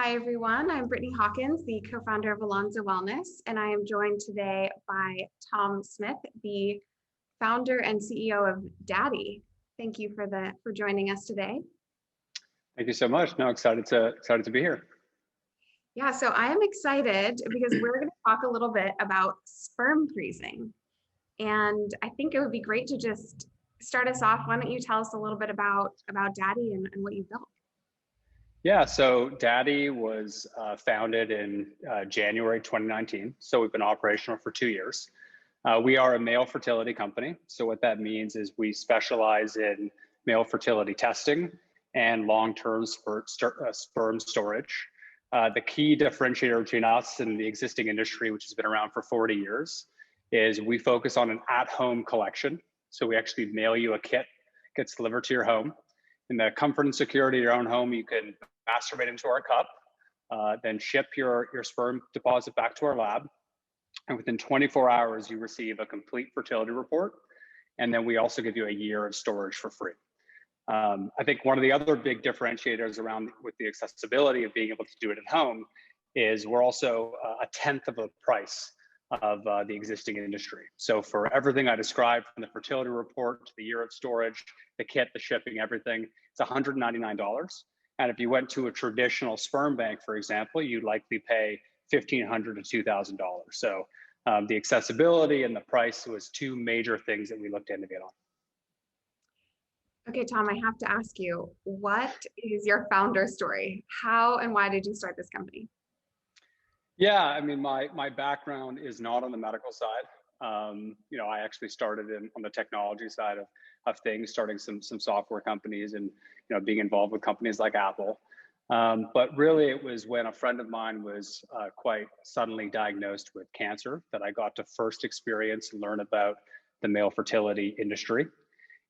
Hi, everyone. I'm Brittany Hawkins, the co-founder of ELANZA Wellness, and I am joined today by Tom Smith, the founder and CEO of Dadi. Thank you for joining us today. Thank you so much. No, excited to be here. Yeah, so I am excited because we're going to talk a little bit about sperm freezing. And I think it would be great to just start us off. Why don't you tell us a little bit about Dadi and what you built? Yeah, so Dadi was founded in January 2019. So we've been operational for 2 years. We are a male fertility company. So what that means is we specialize in male fertility testing and long-term sperm storage. The key differentiator between us and the existing industry, which has been around for 40 years, is we focus on an at-home collection. So we actually mail you a kit, gets delivered to your home. In the comfort and security of your own home, you can masturbate into our cup, then ship your sperm deposit back to our lab. And within 24 hours, you receive a complete fertility report. And then we also give you a year of storage for free. I think one of the other big differentiators around with the accessibility of being able to do it at home is we're also a tenth of the price of the existing industry. So for everything I described, from the fertility report to the year of storage, the kit, the shipping, everything, it's $199. And if you went to a traditional sperm bank, for example, you'd likely pay $1,500 to $2,000. So the accessibility and the price was two major things that we looked to innovate on. Okay, Tom, I have to ask you, what is your founder story? How and why did you start this company? Yeah, I mean, my background is not on the medical side. I actually started on the technology side of things, starting some software companies and being involved with companies like Apple. But really, it was when a friend of mine was quite suddenly diagnosed with cancer that I got to first experience and learn about the male fertility industry.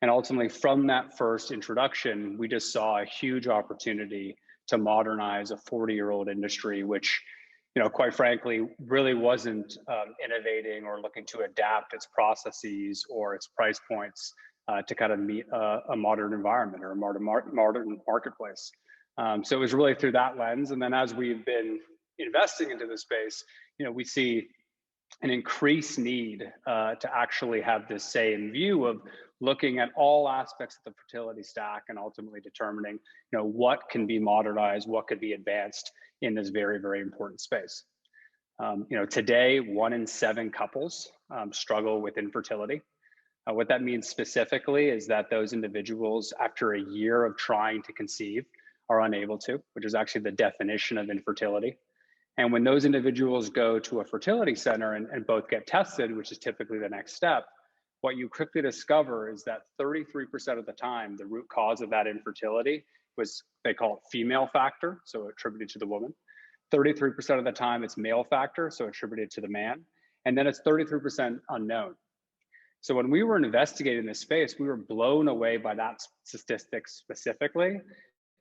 And ultimately, from that first introduction, we just saw a huge opportunity to modernize a 40-year-old industry, which quite frankly, really wasn't innovating or looking to adapt its processes or its price points to kind of meet a modern environment or a modern marketplace. So it was really through that lens. And then as we've been investing into the space, we see an increased need to actually have this same view of looking at all aspects of the fertility stack and ultimately determining, what can be modernized, what could be advanced in this very, very important space. Today, 1 in 7 couples struggle with infertility. What that means specifically is that those individuals, after a year of trying to conceive, are unable to, which is actually the definition of infertility. And when those individuals go to a fertility center and both get tested, which is typically the next step, what you quickly discover is that 33% of the time, the root cause of that infertility was, they call it female factor, so attributed to the woman. 33% of the time, it's male factor, so attributed to the man. And then it's 33% unknown. So when we were investigating this space, we were blown away by that statistic specifically.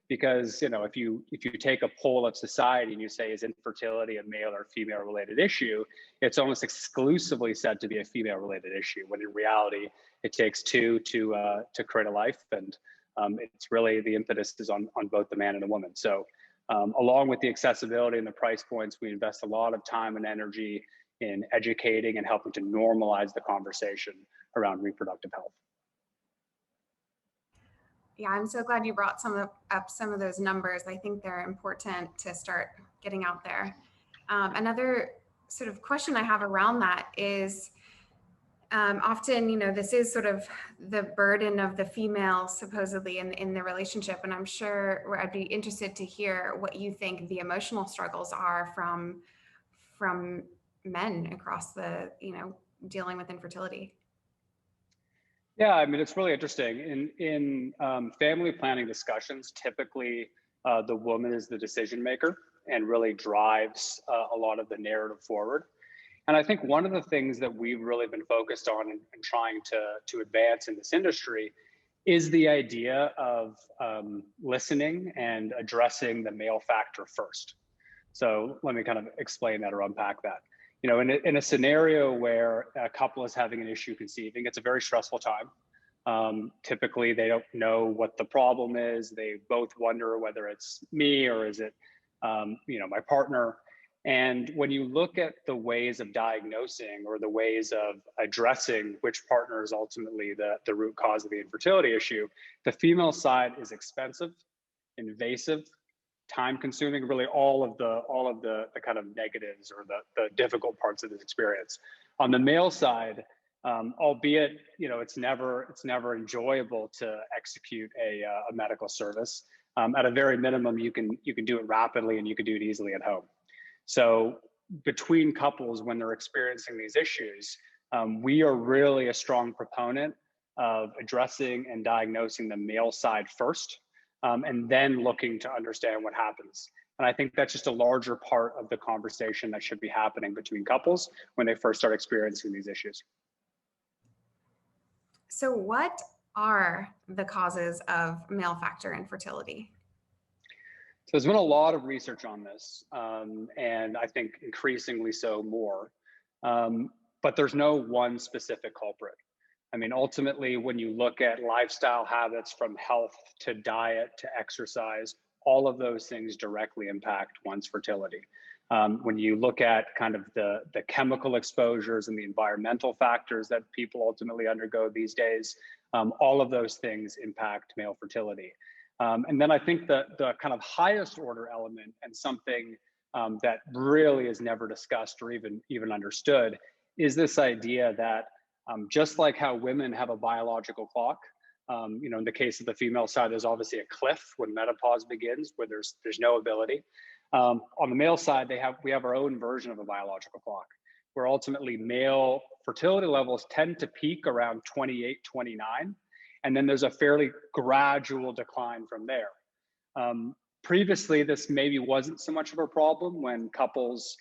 Because if you take a poll of society and you say, is infertility a male or female related issue, it's almost exclusively said to be a female related issue, when in reality it takes two to create a life, and it's really the impetus is on both the man and the woman. So along with the accessibility and the price points, we invest a lot of time and energy in educating and helping to normalize the conversation around reproductive health. Yeah, I'm so glad you brought up some of those numbers. I think they're important to start getting out there. Another sort of question I have around that is often, this is sort of the burden of the female supposedly in the relationship. And I'm sure I'd be interested to hear what you think the emotional struggles are from men across the, dealing with infertility. Yeah, I mean, it's really interesting. In family planning discussions, typically the woman is the decision maker and really drives a lot of the narrative forward. And I think one of the things that we've really been focused on and trying to advance in this industry is the idea of listening and addressing the male factor first. So let me kind of explain that or unpack that. In a scenario where a couple is having an issue conceiving, it's a very stressful time. Typically, they don't know what the problem is. They both wonder whether it's me or is it my partner. And when you look at the ways of diagnosing or the ways of addressing which partner is ultimately the root cause of the infertility issue, the female side is expensive, invasive, time consuming, really all of the kind of negatives or the difficult parts of this experience. On the male side, albeit, it's never enjoyable to execute a medical service. At a very minimum, you can do it rapidly and you can do it easily at home. So between couples, when they're experiencing these issues, we are really a strong proponent of addressing and diagnosing the male side first, and then looking to understand what happens. And I think that's just a larger part of the conversation that should be happening between couples when they first start experiencing these issues. So what are the causes of male factor infertility? So there's been a lot of research on this, and I think increasingly so more, but there's no one specific culprit. I mean, ultimately, when you look at lifestyle habits from health to diet to exercise, all of those things directly impact one's fertility. When you look at kind of the chemical exposures and the environmental factors that people ultimately undergo these days, all of those things impact male fertility. And then I think the kind of highest order element, and something that really is never discussed or even understood, is this idea that just like how women have a biological clock, in the case of the female side, there's obviously a cliff when menopause begins, where there's no ability. On the male side, we have our own version of a biological clock, where ultimately male fertility levels tend to peak around 28, 29. And then there's a fairly gradual decline from there. Previously, this maybe wasn't so much of a problem when couples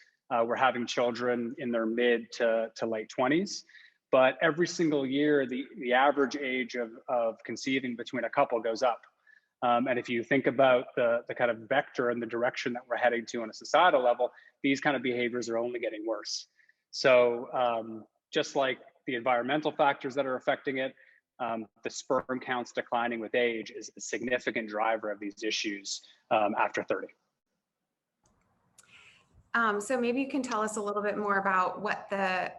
were having children in their mid to late 20s. But every single year, the average age of conceiving between a couple goes up. And if you think about the kind of vector and the direction that we're heading to on a societal level, these kind of behaviors are only getting worse. So just like the environmental factors that are affecting it, the sperm counts declining with age is a significant driver of these issues after 30. So maybe you can tell us a little bit more about what the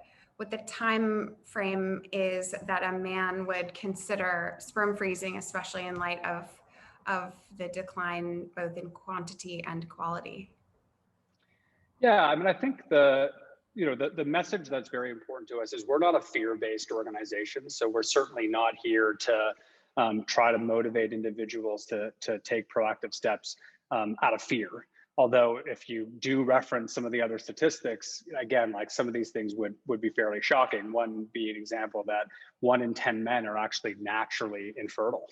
time frame is that a man would consider sperm freezing, especially in light of the decline both in quantity and quality. Yeah, I mean, I think the message that's very important to us is we're not a fear-based organization. So we're certainly not here to try to motivate individuals to take proactive steps out of fear. Although if you do reference some of the other statistics, again, like some of these things would be fairly shocking. One being an example that 1 in 10 men are actually naturally infertile.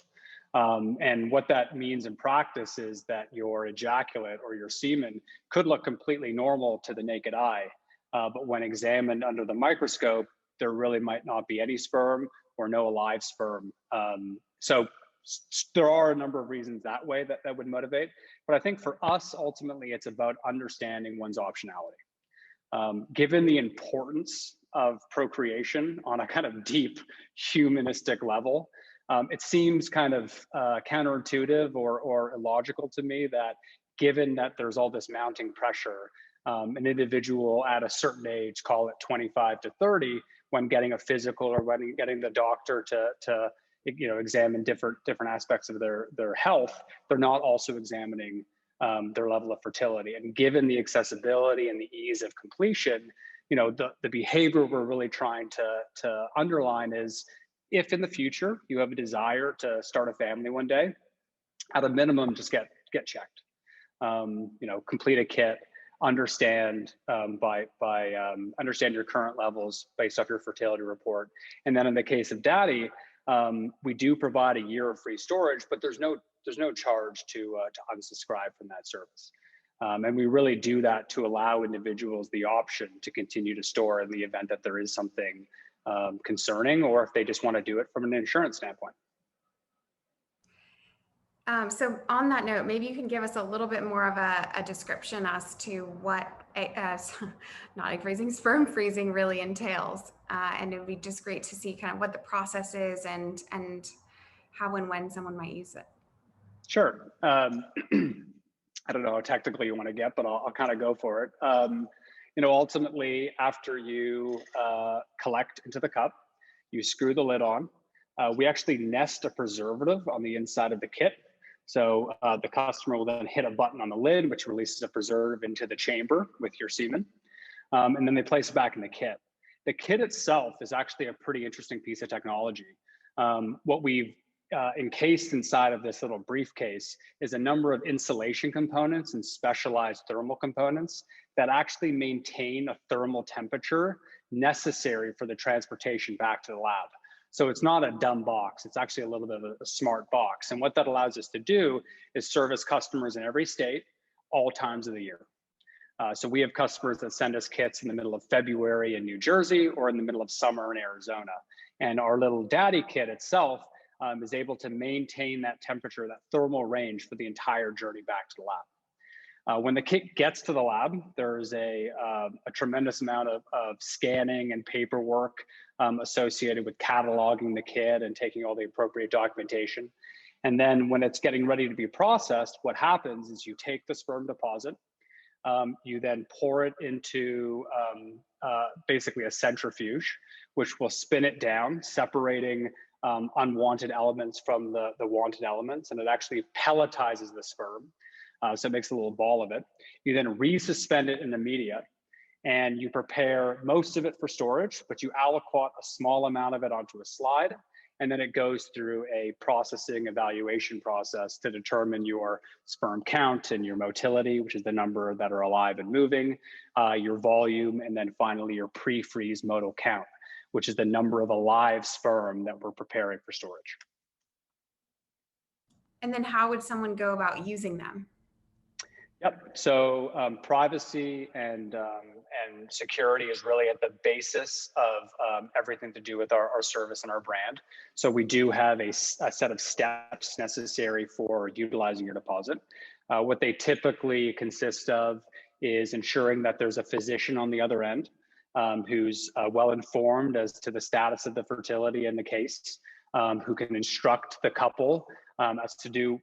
And what that means in practice is that your ejaculate or your semen could look completely normal to the naked eye. But when examined under the microscope, there really might not be any sperm or no alive sperm. So there are a number of reasons that way that would motivate. But I think for us, ultimately, it's about understanding one's optionality. Given the importance of procreation on a kind of deep humanistic level, it seems kind of counterintuitive or illogical to me that given that there's all this mounting pressure, an individual at a certain age, call it 25 to 30, when getting a physical or when getting the doctor to examine different aspects of their health, they're not also examining their level of fertility. And given the accessibility and the ease of completion, the behavior we're really trying to underline is, if in the future you have a desire to start a family one day, at a minimum, just get checked. Complete a kit, understand understand your current levels based off your fertility report. And then in the case of Dadi, we do provide a year of free storage, but there's no charge to unsubscribe from that service. And we really do that to allow individuals the option to continue to store in the event that there is something concerning, or if they just want to do it from an insurance standpoint. So on that note, maybe you can give us a little bit more of a description as to what not egg freezing, sperm freezing really entails. And it would be just great to see kind of what the process is and how and when someone might use it. Sure. I don't know how technically you want to get, but I'll kind of go for it. Ultimately, after you collect into the cup, you screw the lid on. We actually nest a preservative on the inside of the kit. So the customer will then hit a button on the lid, which releases a preservative into the chamber with your semen. And then they place it back in the kit. The kit itself is actually a pretty interesting piece of technology. What we've encased inside of this little briefcase is a number of insulation components and specialized thermal components that actually maintain a thermal temperature necessary for the transportation back to the lab. So it's not a dumb box, it's actually a little bit of a smart box. And what that allows us to do is service customers in every state, all times of the year. So we have customers that send us kits in the middle of February in New Jersey or in the middle of summer in Arizona. And our little Dadi kit itself is able to maintain that temperature, that thermal range for the entire journey back to the lab. When the kit gets to the lab, there's a tremendous amount of scanning and paperwork associated with cataloging the kit and taking all the appropriate documentation. And then when it's getting ready to be processed, what happens is you take the sperm deposit, you then pour it into basically a centrifuge, which will spin it down, separating unwanted elements from the wanted elements, and it actually pelletizes the sperm. So it makes a little ball of it. You then resuspend it in the media, and you prepare most of it for storage, but you aliquot a small amount of it onto a slide, and then it goes through a processing evaluation process to determine your sperm count and your motility, which is the number that are alive and moving, your volume, and then finally your pre-freeze motile count, which is the number of alive sperm that we're preparing for storage. And then how would someone go about using them? Yep. So privacy and security is really at the basis of everything to do with our service and our brand. So we do have a set of steps necessary for utilizing your deposit. What they typically consist of is ensuring that there's a physician on the other end who's well informed as to the status of the fertility in the case, who can instruct the couple as to do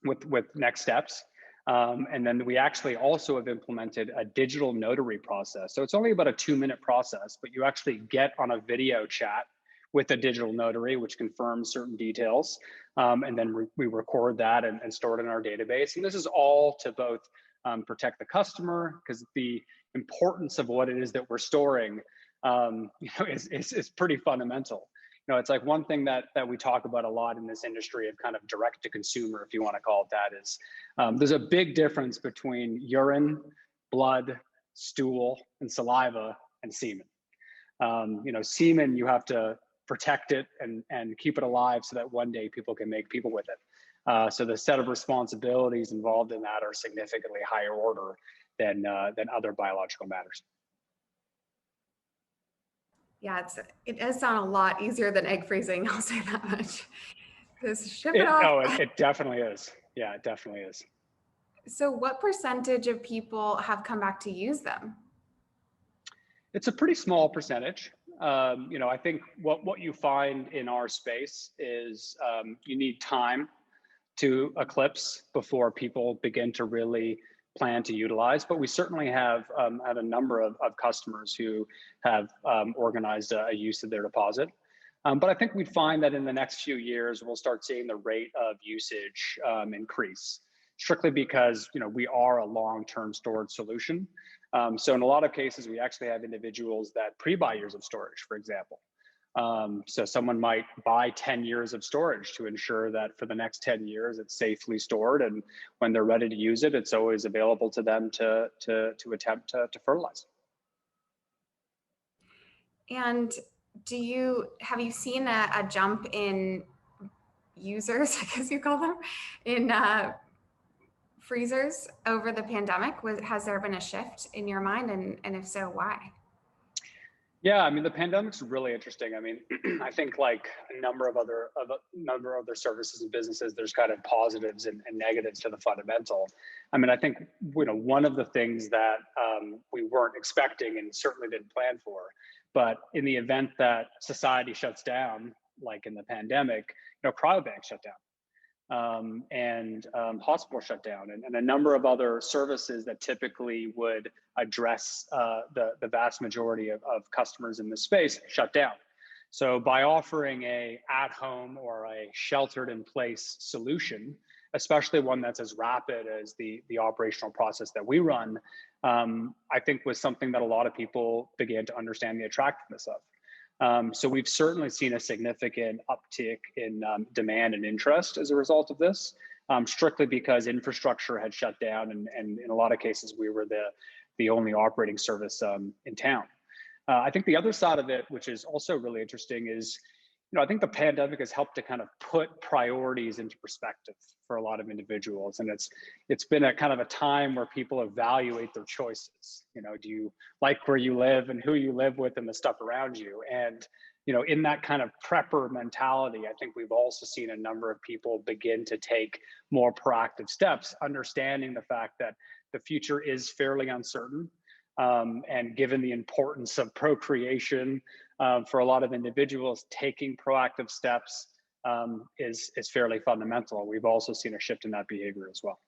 with next steps. And then we actually also have implemented a digital notary process. So it's only about a 2-minute process, but you actually get on a video chat with a digital notary, which confirms certain details. And then we record that and store it in our database. And this is all to both protect the customer, because the importance of what it is that we're storing is pretty fundamental. It's like one thing that we talk about a lot in this industry of kind of direct to consumer, if you want to call it that, is there's a big difference between urine, blood, stool, and saliva and semen. Semen, you have to protect it and keep it alive so that one day people can make people with it. So the set of responsibilities involved in that are significantly higher order than other biological matters. Yeah, it does sound a lot easier than egg freezing. I'll say that much. Just ship it off. Oh, it definitely is. Yeah, it definitely is. So what percentage of people have come back to use them? It's a pretty small percentage. I think what you find in our space is you need time to eclipse before people begin to really plan to utilize, but we certainly have had a number of customers who have organized a use of their deposit. But I think we find that in the next few years, we'll start seeing the rate of usage increase, strictly because we are a long-term storage solution. So in a lot of cases, we actually have individuals that pre-buy years of storage, for example. So someone might buy 10 years of storage to ensure that for the next 10 years, it's safely stored. And when they're ready to use it, it's always available to them to attempt to fertilize. And have you seen a jump in users, I guess you call them, in freezers over the pandemic? Has there been a shift in your mind? And if so, why? Yeah, I mean, the pandemic's really interesting. I mean, I think like a number of other services and businesses, there's kind of positives and negatives to the fundamental. I mean, I think one of the things that we weren't expecting and certainly didn't plan for, but in the event that society shuts down, like in the pandemic, cryobanks shut down. hospital shut down, and a number of other services that typically would address the vast majority of customers in this space shut down. So by offering a at-home or a sheltered-in-place solution, especially one that's as rapid as the operational process that we run, I think was something that a lot of people began to understand the attractiveness of. So we've certainly seen a significant uptick in demand and interest as a result of this, strictly because infrastructure had shut down, and in a lot of cases we were the only operating service in town. I think the other side of it, which is also really interesting, is I think the pandemic has helped to kind of put priorities into perspective for a lot of individuals, and it's been a kind of a time where people evaluate their choices. Do you like where you live and who you live with and the stuff around you? And in that kind of prepper mentality, I think we've also seen a number of people begin to take more proactive steps, understanding the fact that the future is fairly uncertain. And given the importance of procreation for a lot of individuals, taking proactive steps is fairly fundamental. We've also seen a shift in that behavior as well.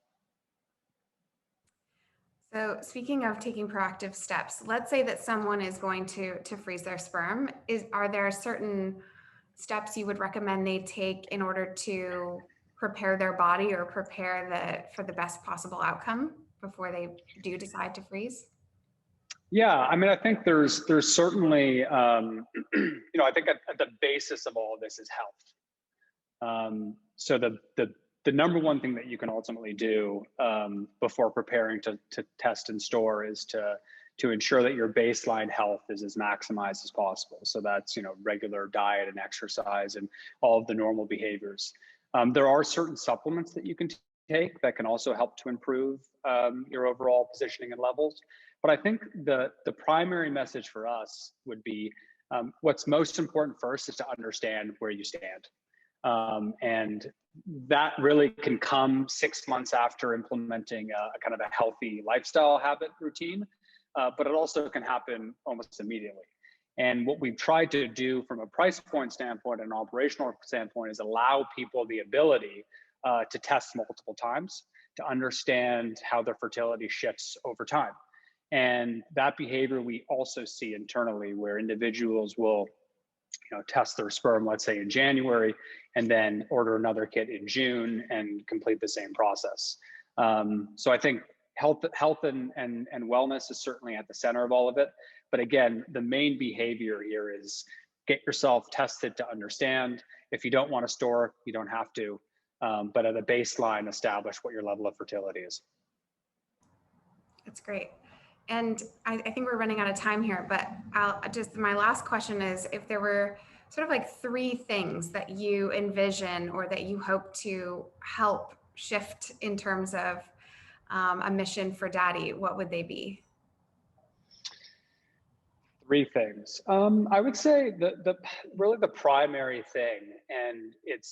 So speaking of taking proactive steps, let's say that someone is going to freeze their sperm. Are there certain steps you would recommend they take in order to prepare their body or prepare for the best possible outcome before they do decide to freeze? Yeah, I mean, I think there's certainly, I think at the basis of all of this is health. So the number one thing that you can ultimately do before preparing to test and store is to ensure that your baseline health is as maximized as possible. So that's, regular diet and exercise and all of the normal behaviors. There are certain supplements that you can take that can also help to improve your overall positioning and levels. But I think the primary message for us would be what's most important first is to understand where you stand. And that really can come 6 months after implementing a kind of a healthy lifestyle habit routine, but it also can happen almost immediately. And what we've tried to do from a price point standpoint and an operational standpoint is allow people the ability to test multiple times to understand how their fertility shifts over time. And that behavior we also see internally, where individuals will test their sperm, let's say in January, and then order another kit in June and complete the same process. So I think health and wellness is certainly at the center of all of it. But again, the main behavior here is get yourself tested to understand. If you don't want to store, you don't have to. But at a baseline, establish what your level of fertility is. That's great. And I think we're running out of time here, but my last question is, if there were sort of like 3 things that you envision or that you hope to help shift in terms of a mission for Dadi, what would they be? 3 things. I would say really the primary thing, and it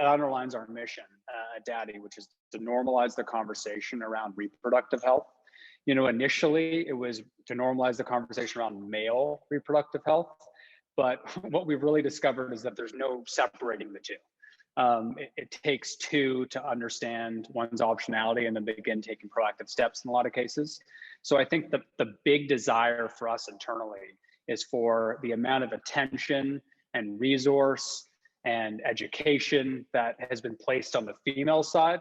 underlines our mission at Dadi, which is to normalize the conversation around reproductive health. Initially it was to normalize the conversation around male reproductive health, but what we've really discovered is that there's no separating the two. It takes 2 to understand one's optionality and then begin taking proactive steps in a lot of cases. So I think the big desire for us internally is for the amount of attention and resource and education that has been placed on the female side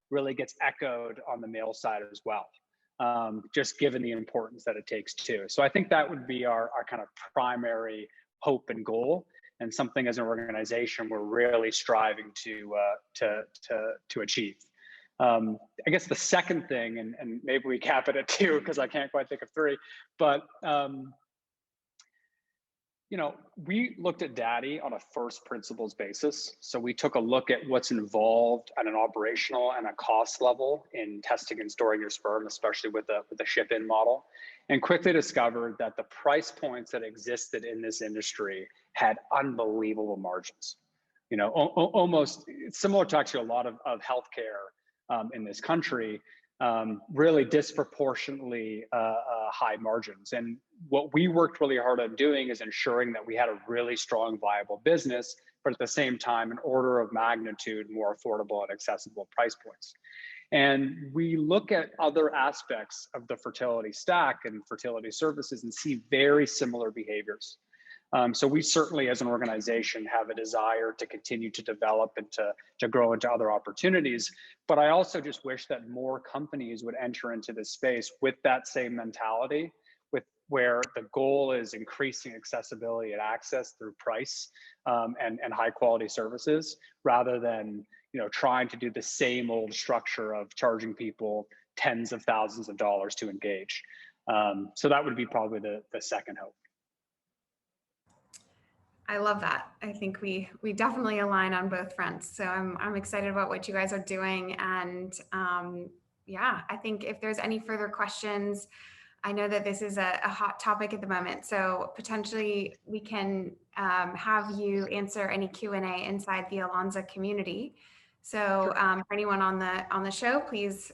really gets echoed on the male side as well. Just given the importance that it takes too. So I think that would be our kind of primary hope and goal, and something as an organization we're really striving to achieve. I guess the second thing, and maybe we cap it at 2 because I can't quite think of 3, but we looked at Dadi on a first principles basis. So we took a look at what's involved at an operational and a cost level in testing and storing your sperm, especially with the ship-in model, and quickly discovered that the price points that existed in this industry had unbelievable margins. Almost similar to actually a lot of healthcare in this country, really disproportionately high margins. And what we worked really hard on doing is ensuring that we had a really strong, viable business, but at the same time, an order of magnitude more affordable and accessible price points. And we look at other aspects of the fertility stack and fertility services and see very similar behaviors. So we certainly, as an organization, have a desire to continue to develop and to grow into other opportunities. But I also just wish that more companies would enter into this space with that same mentality, with where the goal is increasing accessibility and access through price and high quality services, rather than trying to do the same old structure of charging people tens of thousands of dollars to engage. So that would be probably the second hope. I love that. I think we definitely align on both fronts. So I'm excited about what you guys are doing. And yeah, I think if there's any further questions, I know that this is a hot topic at the moment. So potentially we can have you answer any Q&A inside the ELANZA community. So for anyone on the show, please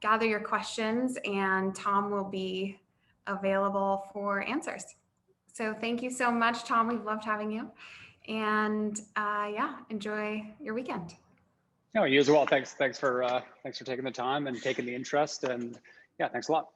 gather your questions and Tom will be available for answers. So thank you so much, Tom. We've loved having you. And yeah, enjoy your weekend. No, you as well. Thanks for taking the time and taking the interest. And yeah, thanks a lot.